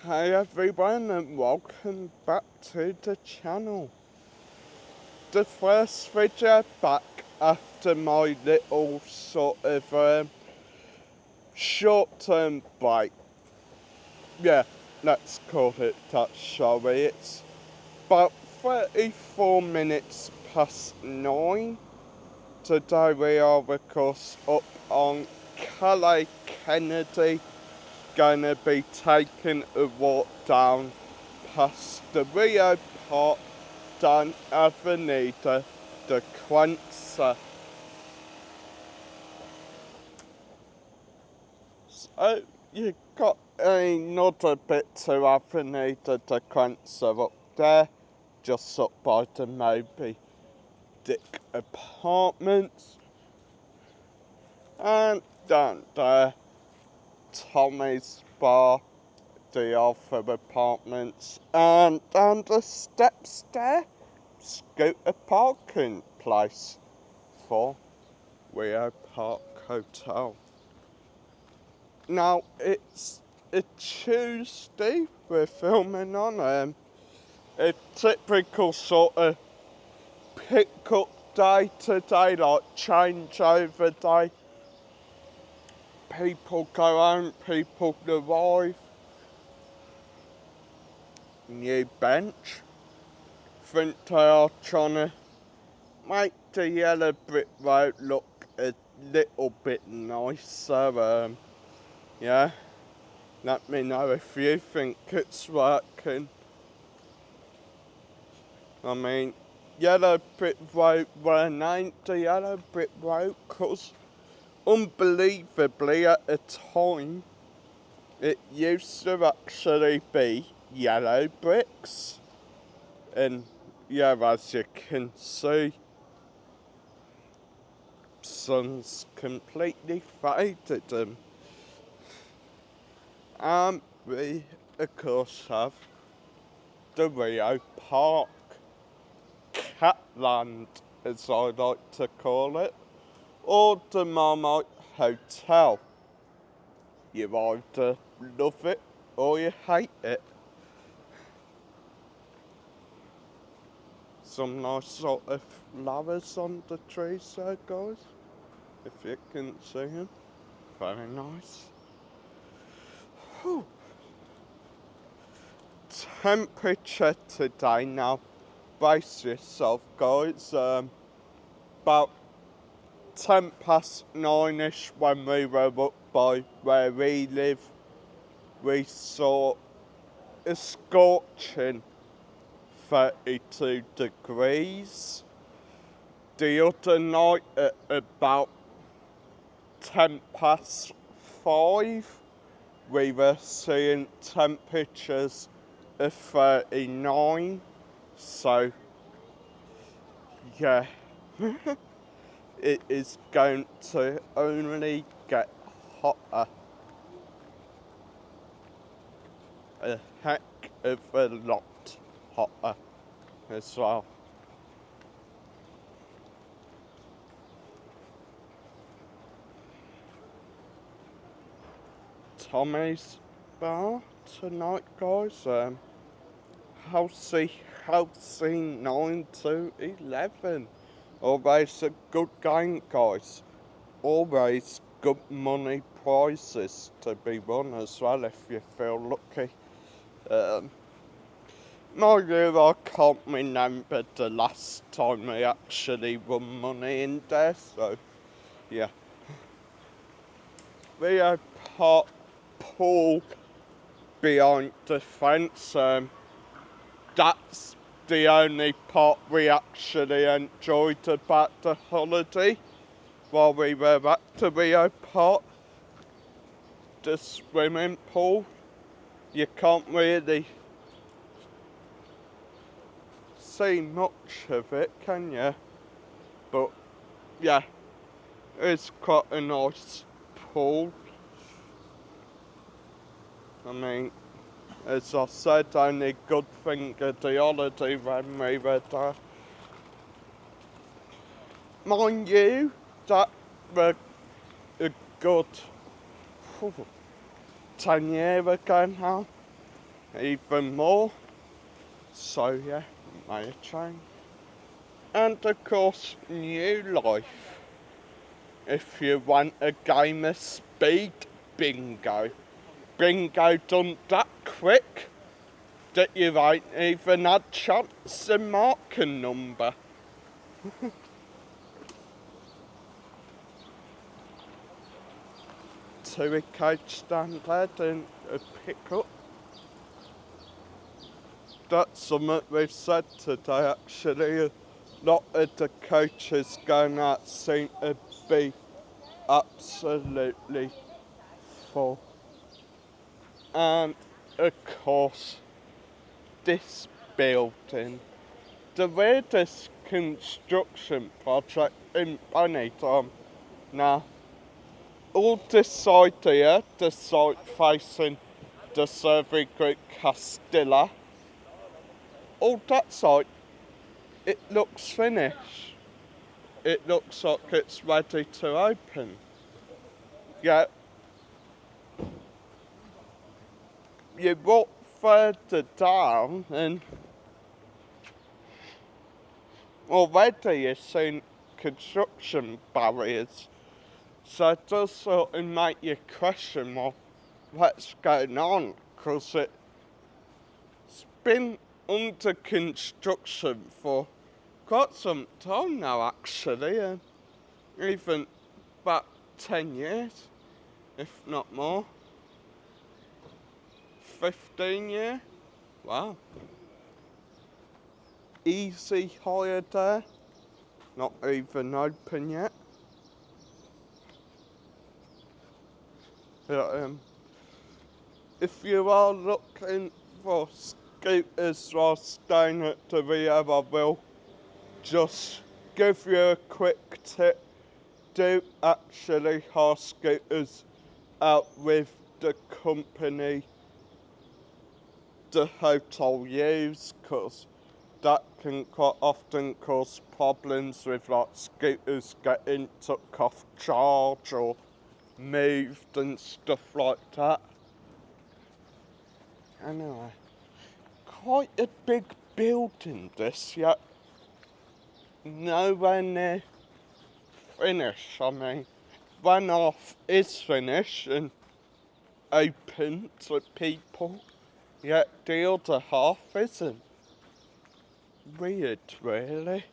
Hi everyone and welcome back to the channel. The first video back after my little sort of short-term break. Yeah, let's call it that, shall we? It's about 34 minutes past 9. Today we are of course up on Calais Kennedy, gonna be taking a walk down past the Rio Park down Avenida de Quince. So you got another bit to Avenida de Quince up there, just up by the Moby Dick Apartments. And down there, Tommy's Bar, the Alpha Apartments, and down the steps there, scooter parking place for Rio Park Hotel. Now it's a Tuesday we're filming on, a typical sort of pick up day today, like changeover day. People go home, people arrive. New bench. Think they are trying to make the yellow brick road look a little bit nicer. Yeah, let me know if you think it's working. I mean, yellow brick road were named the yellow brick road because unbelievably at the time it used to actually be yellow bricks. And yeah, as you can see, sun's completely faded them. We of course have the Rio Park Catland, as I like to call it, or the Marmite Hotel. You either love it or you hate it. Some nice sort of flowers on the trees there, guys, if you can see them. Very nice. Whew. Temperature today now, brace yourself guys, about 10 past 9ish when we were up by where we live, we saw a scorching 32 degrees. The other night at about 10 past 5 we were seeing temperatures of 39, so yeah. It is going to only get hotter. A heck of a lot hotter as well. Tommy's Bar tonight, guys. Healthy 9 to 11. Always a good game, guys. Always good money prizes to be won as well if you feel lucky. Mind you, I can't remember the last time we actually won money in there, so yeah. Rio Park pool behind the fence. That's the only part we actually enjoyed about the holiday while we were at the Rio Park. The swimming pool, you can't really see much of it, can you? But yeah, it's quite a nice pool. I mean, as I said, only good thing of the holiday when we were there. Mind you, that were a good 10 years ago now. even more. So yeah, may change. And of course, new life. If you want a game of speed, bingo. Bingo done that quick that you ain't even had chance to mark a number. To a coach standard and a pickup. That's something we've said today actually. A lot of the coaches going out seem to be absolutely full. And of course, this building, the weirdest construction project in Benidorm. Now, all this side here, the side facing the survey group Castilla, all that side, it looks finished. It looks like it's ready to open. Yeah, you walk further down and already you've seen construction barriers. So it does sort of make you question, well, what's going on? Because it's been under construction for quite some time now, actually, and even about 10 years, if not more. 15 years? Wow. Easy hire there, not even open yet. But, if you are looking for scooters while staying at the Rio, I will just give you a quick tip. Do actually hire scooters out with the company the hotel use, because that can quite often cause problems with like scooters getting took off charge or moved and stuff like that. Anyway, quite a big building this, yet nowhere near finished. I mean, one half is finished and open to people, yet the other half isn't. Weird, really.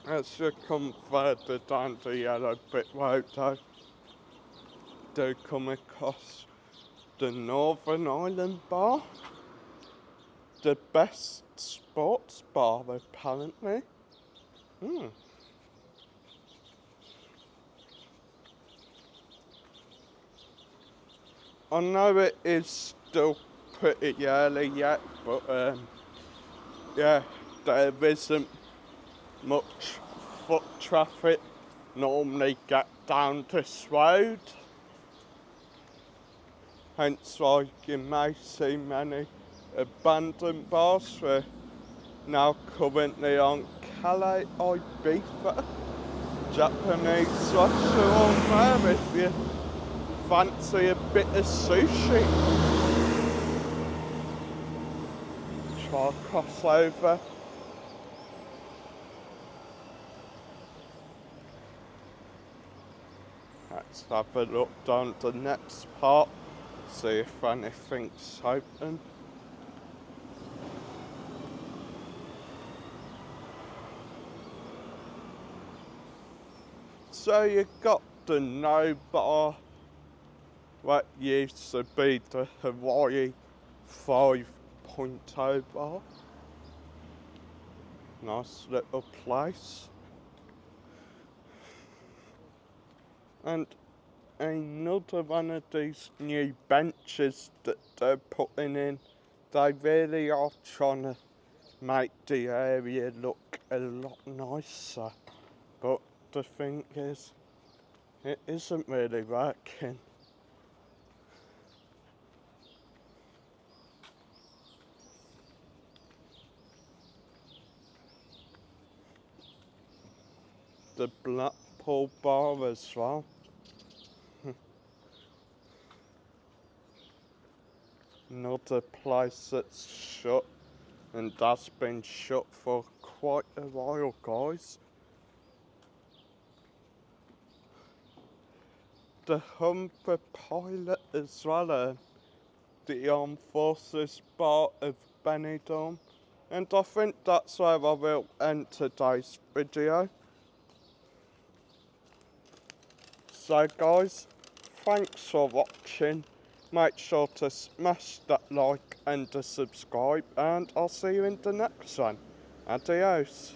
As you come further down the yellow brick road, though, do come across the Northern Ireland Bar, the best sports bar apparently. I know it is still pretty early yet, but yeah, there isn't much foot traffic normally get down this road. Hence why you may see many abandoned bars. We're now currently on Calais Ibiza, Japanese restaurant there if you fancy a bit of sushi. Try a crossover. Let's have a look down the next part, see if anything's open. So you got the No Bar, what used to be the Hawaii 5.0 bar. Nice little place. And another one of these new benches that they're putting in. They really are trying to make the area look a lot nicer. But the thing is, it isn't really working. the Blackpool bar as well. Another place that's shut, and that's been shut for quite a while, guys. The Humber Pilot as well, the Armed Forces bar of Benidorm. And I think that's where I will end today's video. So guys, thanks for watching. Make sure to smash that like and to subscribe, and I'll see you in the next one. Adios.